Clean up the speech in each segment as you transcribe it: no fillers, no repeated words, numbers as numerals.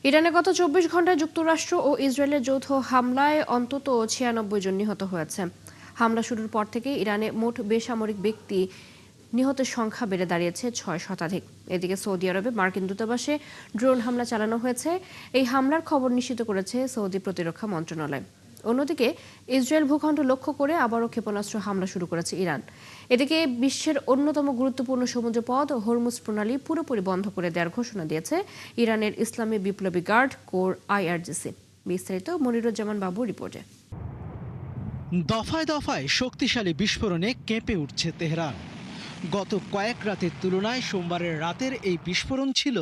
ইরানে গত ২৪ ঘণ্টায় যুক্তরাষ্ট্র ও ইসরায়েলের যৌথ হামলায় অন্তত ৯৬ জন নিহত হয়েছে। হামলা শুরুর পর থেকে ইরানে মোট বেসামরিক ব্যক্তি নিহতের সংখ্যা বেড়ে দাঁড়িয়েছে ৬ শতাধিক। এদিকে সৌদি আরবে মার্কিন দূতাবাসে ড্রোন হামলা চালানো হয়েছে। এই হামলার খবর নিশ্চিত করেছে সৌদি প্রতিরক্ষা মন্ত্রণালয়। অন্যদিকে ইসরায়েল ভূখণ্ড লক্ষ্য করে আবারও ক্ষেপণাস্ত্র হামলা শুরু করেছে ইরান। এদিকে বিশ্বের অন্যতম গুরুত্বপূর্ণ সমুদ্রপথ হরমুজ প্রণালী পুরোপুরি বন্ধ করে দেওয়ার ঘোষণা দিয়েছে ইরানের ইসলামী বিপ্লবী গার্ড কোর আইআরজিসি। বিস্তারিত মনিরুজ্জামান বাবু রিপোর্টে। দফায় দফায় শক্তিশালী বিস্ফোরণে কেঁপে উঠছে তেহরান। গত কয়েক রাতের তুলনায় সোমবারের রাতের এই বিস্ফোরণ ছিল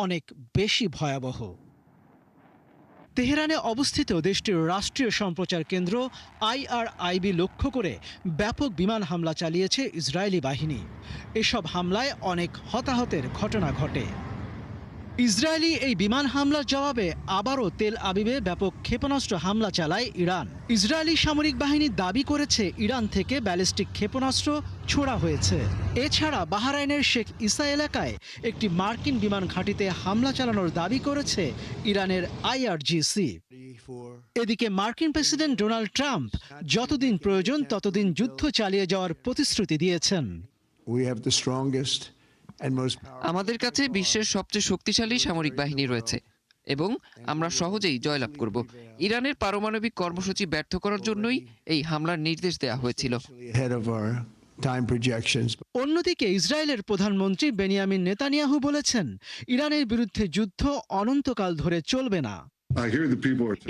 অনেক বেশি ভয়াবহ। তেহরানে অবস্থিত দেশটির রাষ্ট্রীয় সম্প্রচার কেন্দ্র আইআরআইবি লক্ষ্য করে ব্যাপক বিমান হামলা চালিয়েছে ইসরায়েলি বাহিনী। এসব হামলায় অনেক হতাহতের ঘটনা ঘটে। ইসরায়েলি এই বিমান হামলার জবাবে আবারও তেল আবিবে ব্যাপক ক্ষেপণাস্ত্র হামলা চালায় ইরান। ইসরায়েলি সামরিক বাহিনী দাবি করেছে ইরান থেকে ব্যালিস্টিক ক্ষেপণাস্ত্র ছোড়া হয়েছে। এছাড়া বাহরাইনের শেখ ইসা এলাকায় একটি মার্কিন বিমান ঘাঁটিতে হামলা চালানোর দাবি করেছে ইরানের আইআরজিসি। এদিকে মার্কিন প্রেসিডেন্ট ডোনাল্ড ট্রাম্প যতদিন প্রয়োজন ততদিন যুদ্ধ চালিয়ে যাওয়ার প্রতিশ্রুতি দিয়েছেন। আমাদের কাছে বিশ্বের সবচেয়ে শক্তিশালী সামরিক বাহিনী রয়েছে এবং আমরা সহজেই জয়লাভ করব। ইরানের পারমাণবিক কর্মসূচি ব্যর্থ করার জন্যই এই হামলার নির্দেশ দেওয়া হয়েছিল। অন্যদিকে ইসরায়েলের প্রধানমন্ত্রী বেনিয়ামিন নেতানিয়াহু বলেছেন, ইরানের বিরুদ্ধে যুদ্ধ অনন্তকাল ধরে চলবে না।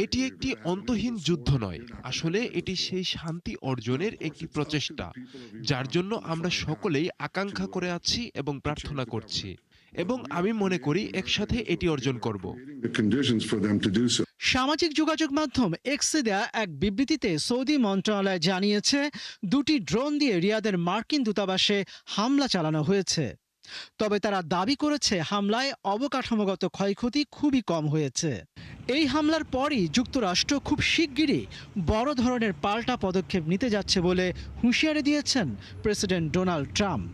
এটি একটি অন্তহীন যুদ্ধ নয়, আসলে এটি সেই শান্তি অর্জনের একটি প্রচেষ্টা যার জন্য আমরা সকলেই আকাঙ্ক্ষা করে আছি এবং প্রার্থনা করছি, এবং আমি মনে করি একসাথে এটি অর্জন করব। সামাজিক যোগাযোগ মাধ্যম এক্সে দেয়া এক বিবৃতিতে সৌদি মন্ত্রণালয় জানিয়েছে, দুটি ড্রোন দিয়ে রিয়াদের মার্কিন দূতাবাসে হামলা চালানো হয়েছে। তবে তারা দাবি করেছে হামলায় অবকাঠামোগত ক্ষয়ক্ষতি খুবই কম হয়েছে। এই হামলার পরই যুক্তরাষ্ট্র খুব শিগগিরই বড় ধরনের পাল্টা পদক্ষেপ নিতে যাচ্ছে বলে হুঁশিয়ারি দিয়েছেন প্রেসিডেন্ট ডোনাল্ড ট্রাম্প।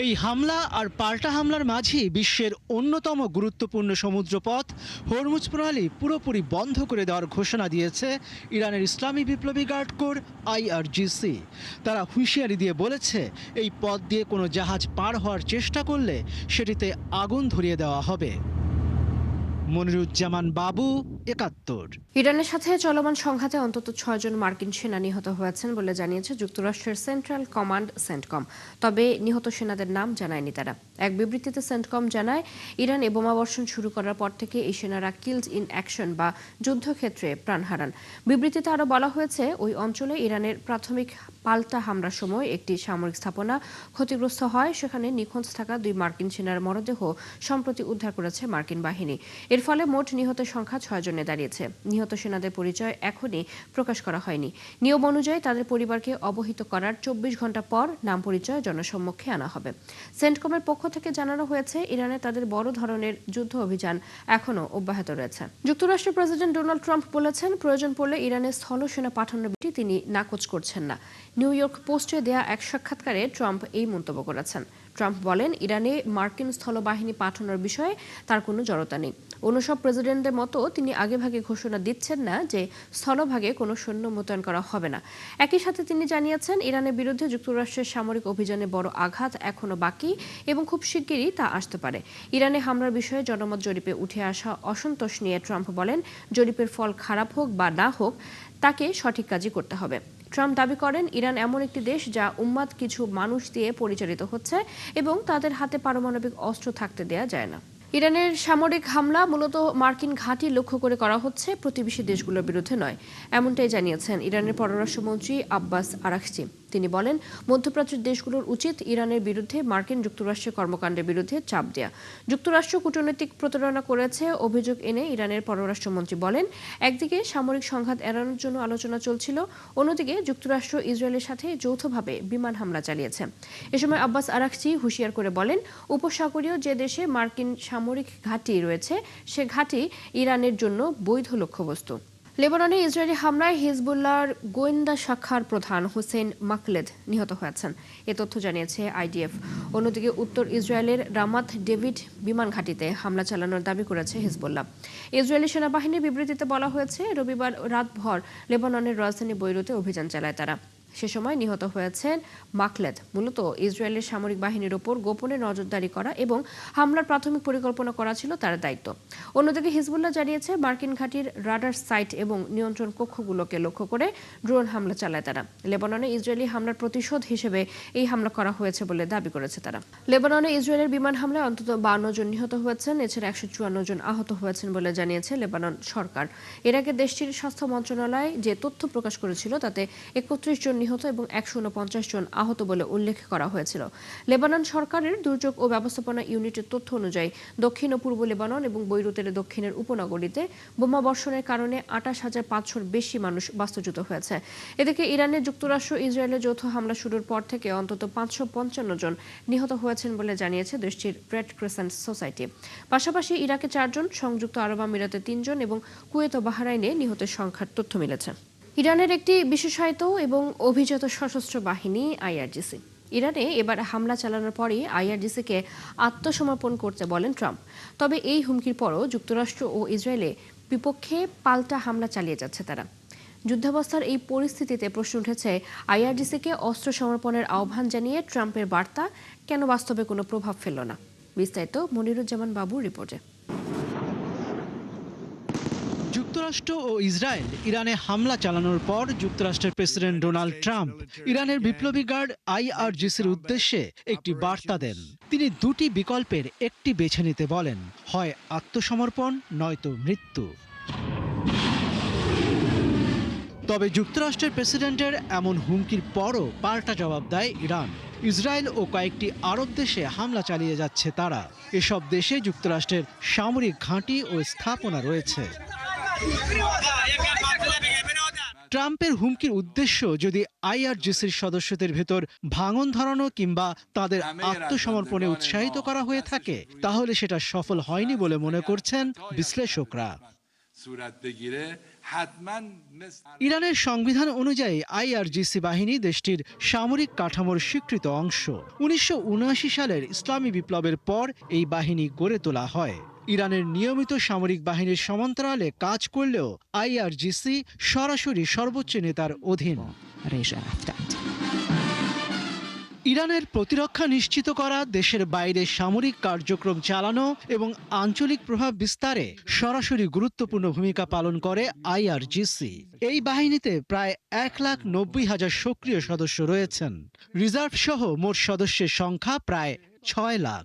এই হামলা আর পাল্টা হামলার মাঝেই বিশ্বের অন্যতম গুরুত্বপূর্ণ সমুদ্রপথ হরমুজ প্রণালী পুরোপুরি বন্ধ করে দেওয়ার ঘোষণা দিয়েছে ইরানের ইসলামী বিপ্লবী গার্ড কোর আইআরজিসি। তারা হুঁশিয়ারি দিয়ে বলেছে, এই পথ দিয়ে কোনো জাহাজ পার হওয়ার চেষ্টা করলে সেটিতে আগুন ধরিয়ে দেওয়া হবে। মনিরুজ্জামান বাবু, ৭১। ইরানের সাথে চলমান সংঘাতে অন্তত ৬ জন মার্কিন সেনা নিহত হয়েছেন বলে জানিয়েছে যুক্তরাষ্ট্রের সেন্ট্রাল কমান্ড সেন্টকম। তবে নিহত সেনাদের নাম জানায়নি তারা। এক বিবৃতিতে সেন্টকম জানায়, ইরান বোমাবর্ষণ শুরু করার পর থেকে এই সেনারা কিলড ইন অ্যাকশন বা যুদ্ধক্ষেত্রে প্রাণ হারান। বিবৃতিতে আরও বলা হয়েছে, ওই অঞ্চলে ইরানের প্রাথমিক পাল্টা হামলার সময় একটি সামরিক স্থাপনা ক্ষতিগ্রস্ত হয়। সেখানে নিখোঁজ থাকা ২ মার্কিন সেনার মরদেহ সম্প্রতি উদ্ধার করেছে মার্কিন বাহিনী। এর ফলে মোট নিহতের সংখ্যা ৬ জনে দাঁড়িয়েছে। নিহত সেনাদের পরিচয় এখনই প্রকাশ করা হয়নি। নিয়ম অনুযায়ী তাদের পরিবারকে অবহিত করার ২৪ ঘণ্টা পর নাম পরিচয় জনসম্মুখে আনা হবে। সেন্টকমের পক্ষ থেকে জানানো হয়েছে, ইরানে তাদের বড় ধরনের যুদ্ধ অভিযান এখনও অব্যাহত রয়েছে। যুক্তরাষ্ট্রের প্রেসিডেন্ট ডোনাল্ড ট্রাম্প বলেছেন, প্রয়োজন পড়লে ইরানের স্থল সেনা পাঠানোর বিষয়টি তিনি নাকচ করছেন না। নিউ ইয়র্ক পোস্টে দেয়া এক সাক্ষাৎকারে ট্রাম্প এই মন্তব্য করেছেন। ট্রাম্প বলেন, ইরানে মার্কিন স্থলবাহিনী পাঠানোর বিষয়ে তার কোনো জড়তা নেই। অন্য সব প্রেসিডেন্টদের মতো তিনি আগেভাগে ঘোষণা দিচ্ছেন না যে স্থলভাগে কোনো সৈন্য মোতায়েন করা হবে না। একই সাথে তিনি জানিয়েছেন, ইরানের বিরুদ্ধে যুক্তরাষ্ট্রের সামরিক অভিযানে বড় আঘাত এখনও বাকি এবং খুব শিগগিরই তা আসতে পারে। ইরানে হামলার বিষয়ে জনমত জরিপে উঠে আসা অসন্তোষ নিয়ে ট্রাম্প বলেন, জরিপের ফল খারাপ হোক বা না হোক, তাকে সঠিক কাজই করতে হবে। ট্রাম্প দাবি করেন, ইরান এমন একটি দেশ যা উম্মাদ কিছু মানুষ দিয়ে পরিচালিত হচ্ছে এবং তাদের হাতে পারমাণবিক অস্ত্র থাকতে দেয়া যায় না। ইরানের সামরিক হামলা মূলত মার্কিন ঘাঁটি লক্ষ্য করে করা হচ্ছে, প্রতিবেশী দেশগুলোর বিরুদ্ধে নয়, এমনটাই জানিয়েছেন ইরানের পররাষ্ট্রমন্ত্রী আব্বাস আরাকচি। তিনি বলেন, মধ্যপ্রাচ্যের দেশগুলোর উচিত ইরানের বিরুদ্ধে মার্কিন যুক্তরাষ্ট্রের কর্মকাণ্ডের বিরুদ্ধে চাপ দেয়া। যুক্তরাষ্ট্র কূটনৈতিক প্রতারণা করেছে অভিযোগ এনে ইরানের পররাষ্ট্রমন্ত্রী বলেন, একদিকে সামরিক সংঘাত এড়ানোর জন্য আলোচনা চলছিল, অন্যদিকে যুক্তরাষ্ট্র ইসরায়েলের সাথে যৌথভাবে বিমান হামলা চালিয়েছে। এ সময় আব্বাস আরাকচি হুঁশিয়ার করে বলেন, উপসাগরীয় যে দেশে মার্কিন সামরিক ঘাঁটি রয়েছে সে ঘাঁটি ইরানের জন্য বৈধ লক্ষ্যবস্তু। লেবাননে ইসরায়েলি হামলায় হিজবুল্লাহর গোয়েন্দা শাখার প্রধান হুসেইন মাকলেদ নিহত হয়েছেন, এ তথ্য জানিয়েছে আইডিএফ। অন্যদিকে উত্তর ইসরায়েলের রামাত ডেভিড বিমান ঘাঁটিতে হামলা চালানোর দাবি করেছে হিজবুল্লাহ। ইসরায়েলি সেনাবাহিনীর বিবৃতিতে বলা হয়েছে, রবিবার রাতভর লেবাননের রাজধানী বৈরুতে অভিযান চালায় তারা। সে সময় নিহত হয়েছেন মাকলেদ। মূলত ইসরায়েলের সামরিক বাহিনীর ওপর গোপনে নজরদারি করা এবং হামলার প্রাথমিক পরিকল্পনা করা ছিল তার দায়িত্ব। অন্যদিকে হিজবুল্লাহ জানিয়েছে, মার্কিন ঘাঁটির রাডার সাইট এবং নিয়ন্ত্রণ কক্ষগুলোকে লক্ষ্য করে ড্রোন হামলা চালায় তারা। লেবাননে ইসরায়েলি হামলার প্রতিশোধ হিসেবে এই হামলা করা হয়েছে বলে দাবি করেছে তারা। লেবাননে ইসরায়েলের বিমান হামলায় অন্তত 52 জন নিহত হয়েছেন, এছাড়া 154 জন আহত হয়েছেন বলে জানিয়েছে লেবানন সরকার। এর আগে দেশটির স্বাস্থ্য মন্ত্রণালয় যে তথ্য প্রকাশ করেছিল তাতে 31 জন নিহত এবং 149 জন আহত বলে উল্লেখ করা হয়েছিল। লেবানন সরকারের দুর্যোগ ও ব্যবস্থাপনা ইউনিটের তথ্য অনুযায়ী দক্ষিণ ও পূর্ব লেবানন এবং বৈরুতের দক্ষিণের উপনগরীতে বোমা বর্ষণের কারণে 28,500-র বেশি মানুষ বাস্তুচ্যুত হয়েছে। এদিকে ইরানে যুক্তরাষ্ট্র ইসরায়েলের যৌথ হামলা শুরুর পর থেকে অন্তত 555 জন নিহত হয়েছেন বলে জানিয়েছে দেশটির রেড ক্রিসেন্ট সোসাইটি। পাশাপাশি ইরাকে 4 জন, সংযুক্ত আরব আমিরাতে 3 জন এবং কুয়েত ও বাহরাইনে নিহতের সংখ্যার তথ্য মিলেছে। ইরানের একটি বিশেষায়িত এবং অভিজাত সশস্ত্র বাহিনী আইআরজিসি ইরানে এবার হামলা চালানোর পরই আইআরজিসিকে আত্মসমর্পণ করতে বলেন ট্রাম্প। তবে এই হুমকির পরও যুক্তরাষ্ট্র ও ইসরায়েলে বিপক্ষে পাল্টা হামলা চালিয়ে যাচ্ছে তারা। যুদ্ধাবস্থার এই পরিস্থিতিতে প্রশ্ন উঠেছে, আইআরজিসিকে অস্ত্র সমর্পণের আহ্বান জানিয়ে ট্রাম্পের বার্তা কেন বাস্তবে কোনো প্রভাব ফেলল না? বিস্তারিত মনিরুজ্জামান বাবুর রিপোর্টে। যুক্তরাষ্ট্র ও ইসরায়েল ইরানে হামলা চালানোর পর যুক্তরাষ্ট্রের প্রেসিডেন্ট ডোনাল্ড ট্রাম্প ইরানের বিপ্লবী গার্ড আইআরজিসির উদ্দেশ্যে একটি বার্তা দেন। তিনি দুটি বিকল্পের একটি বেছে নিতে বলেন, হয় আত্মসমর্পণ নয়তো মৃত্যু। তবে যুক্তরাষ্ট্রের প্রেসিডেন্টের এমন হুমকির পরও পাল্টা জবাব দেয় ইরান। ইসরায়েল ও কয়েকটি আরব দেশে হামলা চালিয়ে যাচ্ছে তারা। এসব দেশে যুক্তরাষ্ট্রের সামরিক ঘাঁটি ও স্থাপনা রয়েছে। ট্রাম্পের হুমকির উদ্দেশ্য যদি আইআরজিসির সদস্যদের ভেতর ভাঙন ধরানো কিংবা তাদের আত্মসমর্পণে উৎসাহিত করা হয়ে থাকে, তাহলে সেটা সফল হয়নি বলে মনে করছেন বিশ্লেষকরা। ইরানের সংবিধান অনুযায়ী আইআরজিসি বাহিনী দেশটির সামরিক কাঠামোর স্বীকৃত অংশ। 1979 সালের ইসলামী বিপ্লবের পর এই বাহিনী গড়ে তোলা হয়। ইরানের নিয়মিত সামরিক বাহিনীর সমান্তরালে কাজ করলেও আইআরজিসি সরাসরি সর্বোচ্চ নেতার অধীন। ইরানের প্রতিরক্ষা নিশ্চিত করা, দেশের বাইরে সামরিক কার্যক্রম চালানো এবং আঞ্চলিক প্রভাব বিস্তারে সরাসরি গুরুত্বপূর্ণ ভূমিকা পালন করে আইআরজিসি। এই বাহিনীতে প্রায় 1,90,000 সক্রিয় সদস্য রয়েছেন। রিজার্ভ সহ মোট সদস্যের সংখ্যা প্রায় 6 লাখ।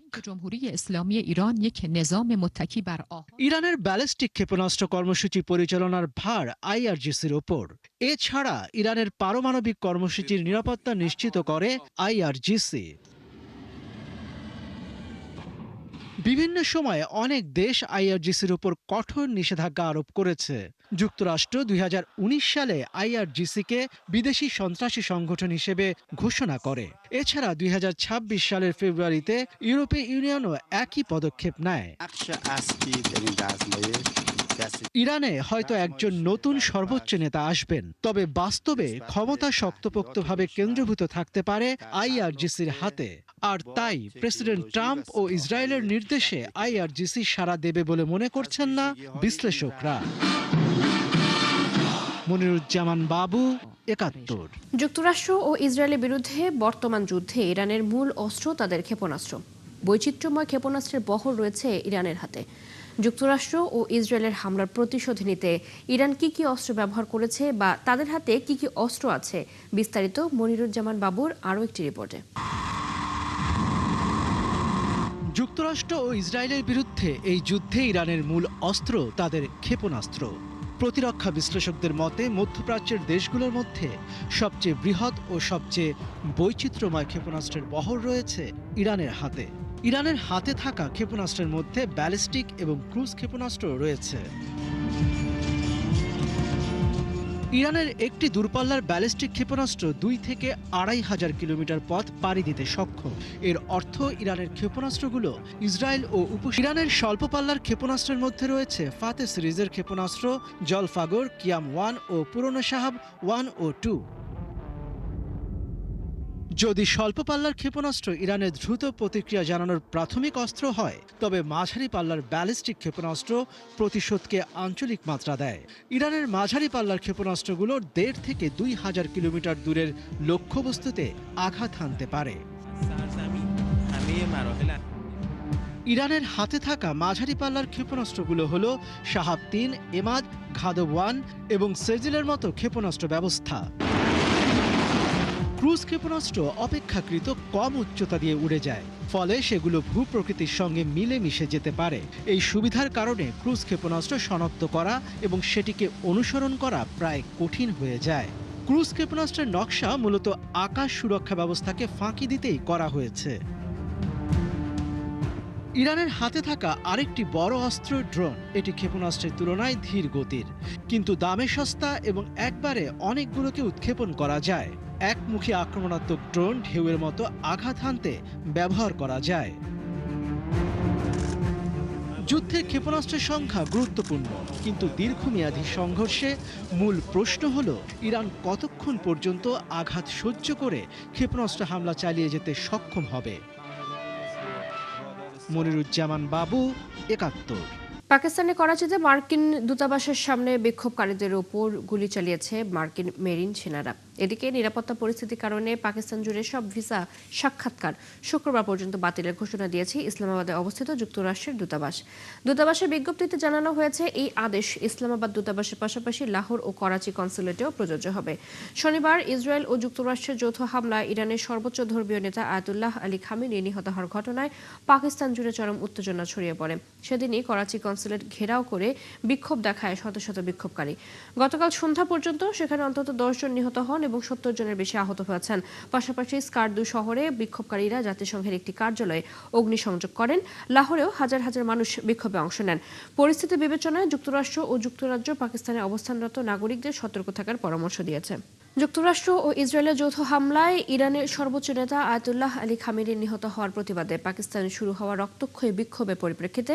ইরানের ব্যালিস্টিক ক্ষেপণাস্ত্র কর্মসূচি পরিচালনার ভার আইআরজিসির ওপর। এছাড়া ইরানের পারমাণবিক কর্মসূচির নিরাপত্তা নিশ্চিত করে আইআরজিসি। বিভিন্ন সময়ে অনেক দেশ আইআরজিসির উপর কঠোর নিষেধাজ্ঞা আরোপ করেছে। যুক্তরাষ্ট্র 2019 সালে আইআরজিসিকে বিদেশি সন্ত্রাসী সংগঠন হিসেবে ঘোষণা করে। এছাড়া 2026 সালের ফেব্রুয়ারিতে ইউরোপীয় ইউনিয়নও একই পদক্ষেপ নেয়। ইরানে হয়তো একজন নতুন সর্বোচ্চ নেতা আসবেন, তবে বাস্তবে ক্ষমতা শক্তপোক্তভাবে কেন্দ্রীভূত থাকতে পারে আইআরজিসির হাতে। আর তাই প্রেসিডেন্ট ট্রাম্প ও ইসরায়েলের নির্দেশে আইআরজিসি সাড়া দেবে বলে মনে করছেন না বিশ্লেষকরা। মনিরুজ্জামান বাবু, ৭১। যুক্তরাষ্ট্র ও ইসরায়েলের বিরুদ্ধে বর্তমান যুদ্ধে ইরানের মূল অস্ত্র তাদের ক্ষেপণাস্ত্র। বৈচিত্র্যময় ক্ষেপণাস্ত্রের বহর রয়েছে ইরানের হাতে। যুক্তরাষ্ট্র ও ইসরায়েলের হামলার প্রতিশোধ নিতে ইরান কি কি অস্ত্র ব্যবহার করেছে বা তাদের হাতে কি কি অস্ত্র আছে, বিস্তারিত মনিরুজ্জামান বাবুর আরও একটি রিপোর্টে। যুক্তরাষ্ট্র ও ইসরায়েলের বিরুদ্ধে এই যুদ্ধে ইরানের মূল অস্ত্র তাদের ক্ষেপণাস্ত্র। প্রতিরক্ষা বিশ্লেষকদের মতে মধ্যপ্রাচ্যের দেশগুলোর মধ্যে সবচেয়ে বৃহৎ ও সবচেয়ে বৈচিত্র্যময় ক্ষেপণাস্ত্রের বহর রয়েছে ইরানের হাতে। ইরানের হাতে থাকা ক্ষেপণাস্ত্রের মধ্যে ব্যালিস্টিক এবং ক্রুজ ক্ষেপণাস্ত্র রয়েছে। ইরানের একটি দূরপাল্লার ব্যালিস্টিক ক্ষেপণাস্ত্র 2 থেকে 2,500 কিলোমিটার পথ পাড়ি দিতে সক্ষম। এর অর্থ ইরানের ক্ষেপণাস্ত্রগুলো ইসরায়েল ও ইরানের স্বল্প পাল্লার ক্ষেপণাস্ত্রের মধ্যে রয়েছে ফাতে সিরিজের ক্ষেপণাস্ত্র, জলফাগর, কিয়াম 1 ও পুরনো সাহাব 1 ও 2। যদি স্বল্প পাল্লার ক্ষেপণাস্ত্র ইরানের দ্রুত প্রতিক্রিয়া জানানোর প্রাথমিক অস্ত্র হয়, তবে মাঝারি পাল্লার ব্যালিস্টিক ক্ষেপণাস্ত্র প্রতিশোধকে আঞ্চলিক মাত্রা দেয়। ইরানের মাঝারি পাল্লার ক্ষেপণাস্ত্রগুলো 1.5 থেকে 2,000 কিলোমিটার দূরের লক্ষ্যবস্তুতে আঘাত হানতে পারে। ইরানের হাতে থাকা মাঝারি পাল্লার ক্ষেপণাস্ত্রগুলো হল সাহাব 3, এমাদ, ঘাদব 1 এবং সেজিলের মতো ক্ষেপণাস্ত্র ব্যবস্থা। ক্রুজ ক্ষেপণাস্ত্র অপেক্ষাকৃত কম উচ্চতা দিয়ে উড়ে যায়, ফলে সেগুলো ভূপ্রকৃতির সঙ্গে মিলে মিশে যেতে পারে। এই সুবিধার কারণে ক্রুজ ক্ষেপণাস্ত্র শনাক্ত করা এবং সেটিকে অনুসরণ করা প্রায় কঠিন হয়ে যায়। ক্রুজ ক্ষেপণাস্ত্রের নকশা মূলত আকাশ সুরক্ষা ব্যবস্থাকে ফাঁকি দিতেই করা হয়েছে। ইরানের হাতে থাকা আরেকটি বড় অস্ত্র ড্রোন। এটি ক্ষেপণাস্ত্রের তুলনায় ধীর গতির, কিন্তু দামে সস্তা এবং একবারে অনেকগুলোকে উৎক্ষেপণ করা যায়। একমুখী আক্রমণাত্মক ড্রোন ঢেউয়ের মতো আঘাত হানতে ব্যবহার করা যায়। যুদ্ধে ক্ষেপণাস্ত্রের সংখ্যা গুরুত্বপূর্ণ, কিন্তু দীর্ঘমেয়াদী সংঘর্ষে মূল প্রশ্ন হল ইরান কতক্ষণ পর্যন্ত আঘাত সহ্য করে ক্ষেপণাস্ত্র হামলা চালিয়ে যেতে সক্ষম হবে। মনিরুজ্জামান বাবু, ৭১। পাকিস্তানের করাচিতে মার্কিন দূতাবাসের সামনে বিক্ষোভকারীদের ওপর গুলি চালিয়েছে মার্কিন মেরিন সেনারা। এদিকে নিরাপত্তা পরিস্থিতির কারণে পাকিস্তান জুড়ে সব ভিসা সাক্ষাৎকার শুক্রবার পর্যন্ত বাতিলের ঘোষণা দিয়েছে ইসলামাবাদে অবস্থিত যুক্তরাষ্ট্রের দূতাবাস। দূতাবাসের বিজ্ঞপ্তিতে জানানো হয়েছে, এই আদেশ ইসলামাবাদ দূতাবাসের পাশাপাশি লাহোর ও করাচি কনসুলেটেও প্রযোজ্য হবে। শনিবার ইসরায়েল ও যুক্তরাষ্ট্রের যৌথ হামলায় ইরানের সর্বোচ্চ ধর্মীয় নেতা আয়াতুল্লাহ আলী খামেনি নিহত হওয়ার ঘটনায় পাকিস্তান জুড়ে চরম উত্তেজনা ছড়িয়ে পড়ে। সেদিনই করাচি কনসুলেট ঘেরাও করে বিক্ষোভ দেখায় শত শত বিক্ষোভকারী। গতকাল সন্ধ্যা পর্যন্ত সেখানে অন্তত 10 জন নিহত হন এবং 70 জনের বেশি আহত হয়েছেন। পাশাপাশি স্কার্দু শহরে বিক্ষোভকারীরা জাতিসংঘের একটি কার্যালয়ে অগ্নিসংযোগ করেন। লাহোরেও হাজার হাজার মানুষ বিক্ষোভে অংশ নেন। পরিস্থিতি বিবেচনায় যুক্তরাষ্ট্র ও যুক্তরাজ্য পাকিস্তানে অবস্থানরত নাগরিকদের সতর্ক থাকার পরামর্শ দিয়েছে। যুক্তরাষ্ট্র ও ইসরায়েলের যৌথ হামলায় ইরানের সর্বোচ্চ নেতা আয়াতুল্লাহ আলী খামেনি নিহত হওয়ার প্রতিবাদে পাকিস্তানে শুরু হওয়া রক্তক্ষয়ী বিক্ষোভের পরিপ্রেক্ষিতে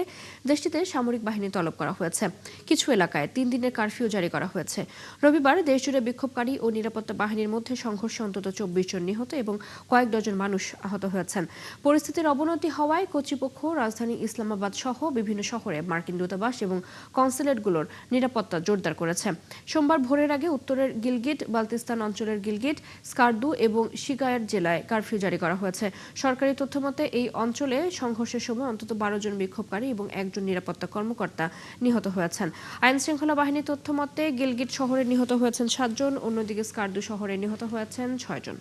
দেশটিতে সামরিক বাহিনী তলব করা হয়েছে। কিছু এলাকায় 3 দিনের কারফিউ জারি করা হয়েছে। রবিবার দেশজুড়ে বিক্ষোভকারী ও নিরাপত্তা বাহিনীর মধ্যে সংঘর্ষে অন্তত 24 জন নিহত এবং কয়েক ডজন মানুষ আহত হয়েছেন। পরিস্থিতির অবনতি হওয়ায় কর্তৃপক্ষ রাজধানী ইসলামাবাদ সহ বিভিন্ন শহরে মার্কিন দূতাবাস এবং কনসুলেটগুলোর নিরাপত্তা জোরদার করেছে। সোমবার ভোরের আগে উত্তরের গিলগিট বালতিস্তান অঞ্চলের গিলগিট, স্কার্দু এবং শিগায়ার জেলায় কারফিউ জারি করা হয়েছে। সরকারি তথ্যমতে এই অঞ্চলে সংঘর্ষের সময় অন্তত 12 জন বিক্ষোভকারী এবং একজন নিরাপত্তা কর্মকর্তা নিহত হয়েছেন। আইন শৃঙ্খলা বাহিনীর তথ্যমতে গিলগিট শহরে নিহত হয়েছেন 7 জন, অন্যদিকে স্কার্দু শহরে নিহত হয়েছেন 6 জন।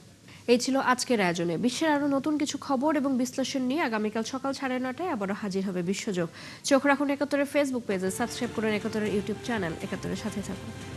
এই ছিল আজকের আয়োজনে। বিশ্বের আরো নতুন কিছু খবর এবং বিশ্লেষণ নিয়ে আগামীকাল সকাল 9:30টায় আবারও হাজির হবে বিশ্বযোগ। চোখ রাখুন ৭১-এর ফেসবুক পেজে, সাবস্ক্রাইব করুন ৭১-এর ইউটিউব চ্যানেল। ৭১-এর সাথে থাকুন।